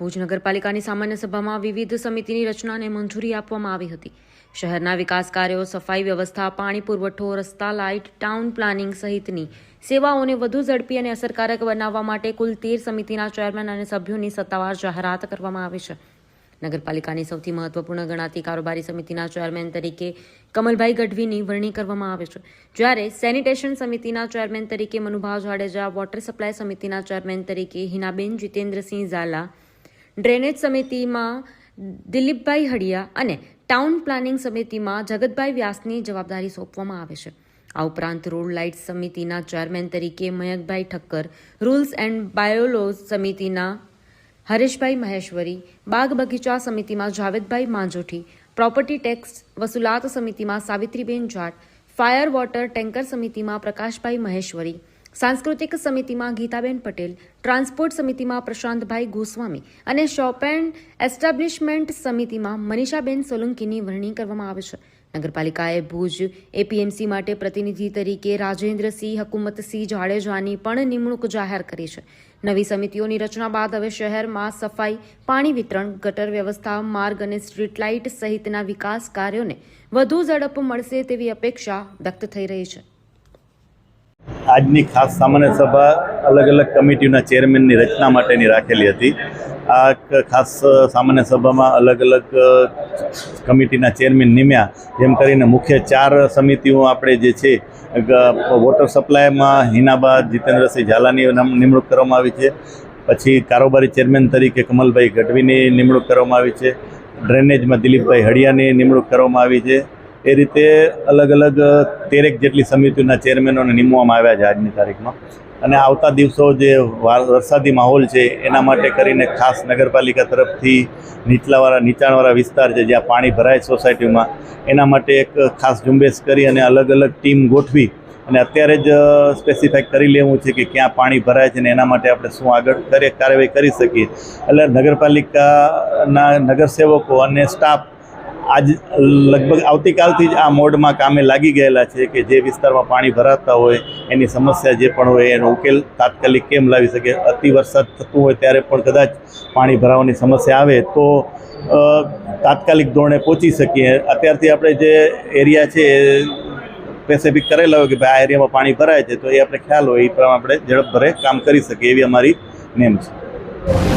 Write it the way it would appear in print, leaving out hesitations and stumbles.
ભુજ નગરપાલિકાની સામાન્ય સભામાં વિવિધ સમિતિની રચનાને મંજૂરી આપવામાં આવી હતી। શહેરના વિકાસ કાર્યો, સફાઈ વ્યવસ્થા, પાણી પુરવઠો, રસ્તા, લાઇટ, ટાઉન પ્લાનિંગ સહિતની સેવાઓને વધુ ઝડપી અને અસરકારક બનાવવા માટે કુલ 13 સમિતિના ચેરમેન અને સભ્યોની સત્તાવાર જાહેરાત કરવામાં આવી છે। નગરપાલિકાની સૌથી મહત્વપૂર્ણ ગણાતી કારોબારી સમિતિના ચેરમેન તરીકે કમલભાઈ ગઢવીની વરણી કરવામાં આવે છે, જ્યારે સેનિટેશન સમિતિના ચેરમેન તરીકે મનુભાવ જાડેજા, વોટર સપ્લાય સમિતિના ચેરમેન તરીકે હિનાબેન જીતેન્દ્રસિંહ ઝાલા, ડ્રેનેજ સમિતિમાં દિલીપભાઈ હડિયા અને ટાઉન પ્લાનિંગ સમિતિમાં જગતભાઈ વ્યાસની જવાબદારી સોંપવામાં આવે છે। આ ઉપરાંત રોડ લાઇટ સમિતિના ચેરમેન તરીકે મયંકભાઈ ઠક્કર, રૂલ્સ એન્ડ બાયોલોઝ સમિતિના હરેશભાઈ મહેશ્વરી, બાગ બગીચા સમિતિમાં જાવેદભાઈ માંજોઠી, પ્રોપર્ટી ટેક્સ વસૂલાત સમિતિમાં Savitriben Jat, fire water tanker સમિતિમાં પ્રકાશભાઈ મહેશ્વરી, સાંસ્કૃતિક સમિતિમાં ગીતાબેન પટેલ, ટ્રાન્સપોર્ટ સમિતિમાં પ્રશાંતભાઈ ગોસ્વામી અને શોપ એન્ડ એસ્ટાબ્લિશમેન્ટ સમિતિમાં મનીષાબેન સોલંકીની વરણી કરવામાં આવે છે। નગરપાલિકાએ ભુજ એપીએમસી માટે પ્રતિનિધિ તરીકે રાજેન્દ્રસિંહ હકુમતસિંહ જાડેજાની પણ નિમણૂક જાહેર કરી છે। નવી સમિતિઓની રચના બાદ હવે શહેરમાં સફાઈ, પાણી વિતરણ, ગટર વ્યવસ્થા, માર્ગ અને સ્ટ્રીટ લાઇટ સહિતના વિકાસ કાર્યોને વધુ ઝડપ મળશે તેવી અપેક્ષા વ્યક્ત થઈ રહી છે। આજની ખાસ સામાન્ય સભા અલગ અલગ કમિટીના ચેરમેનની રચના માટેની રાખેલી હતી। આ ખાસ સામાન્ય સભામાં અલગ અલગ કમિટીના ચેરમેન નિમ્યા, જેમ કરીને મુખ્ય 4 સમિતિઓ આપણે જે છે, વોટર સપ્લાયમાં હિનાબા જીતેન્દ્રસિંહ ઝાલાની નિમણૂક કરવામાં આવી છે। પછી કારોબારી ચેરમેન તરીકે કમલભાઈ ગઢવીની નિમણૂક કરવામાં આવી છે। ડ્રેનેજમાં દિલીપભાઈ હડિયાની નિમણૂક કરવામાં આવી છે। એ રીતે અલગ અલગ 13 જેટલી સમિતિઓના ચેરમેનોને નિમવામાં આવ્યા છે આજની તારીખમાં। અને આવતા દિવસો જે વરસાદી માહોલ છે એના માટે કરીને ખાસ નગરપાલિકા તરફથી નીચાણવાળા વિસ્તાર છે જ્યાં પાણી ભરાય સોસાયટીમાં, એના માટે એક ખાસ ઝુંબેશ કરી અને અલગ અલગ ટીમ ગોઠવી અને અત્યારે જ સ્પેસિફાઈ કરી લેવું છે કે ક્યાં પાણી ભરાય છે ને એના માટે આપણે શું આગળ કાર્યવાહી કરી શકીએ। એટલે નગરપાલિકાના નગરસેવકો અને સ્ટાફ આજ લગભગ આવતીકાલથી જ આ મોડમાં કામે લાગી ગયેલા છે કે જે વિસ્તારમાં પાણી ભરાતા હોય એની સમસ્યા જે પણ હોય એનો ઉકેલ તાત્કાલિક કેમ લાવી શકે। અતિ વરસાદ થતું હોય ત્યારે પણ કદાચ પાણી ભરાવાની સમસ્યા આવે તો તાત્કાલિક ધોરણે પહોંચી શકીએ। અત્યારથી આપણે જે એરિયા છે એ સ્પેસિફિક કરેલા હોય કે ભાઈ આ એરિયામાં પાણી ભરાય છે તો એ આપણે ખ્યાલ હોય એ પ્રમાણે આપણે ઝડપભરે કામ કરી શકીએ, એવી અમારી નેમ છે।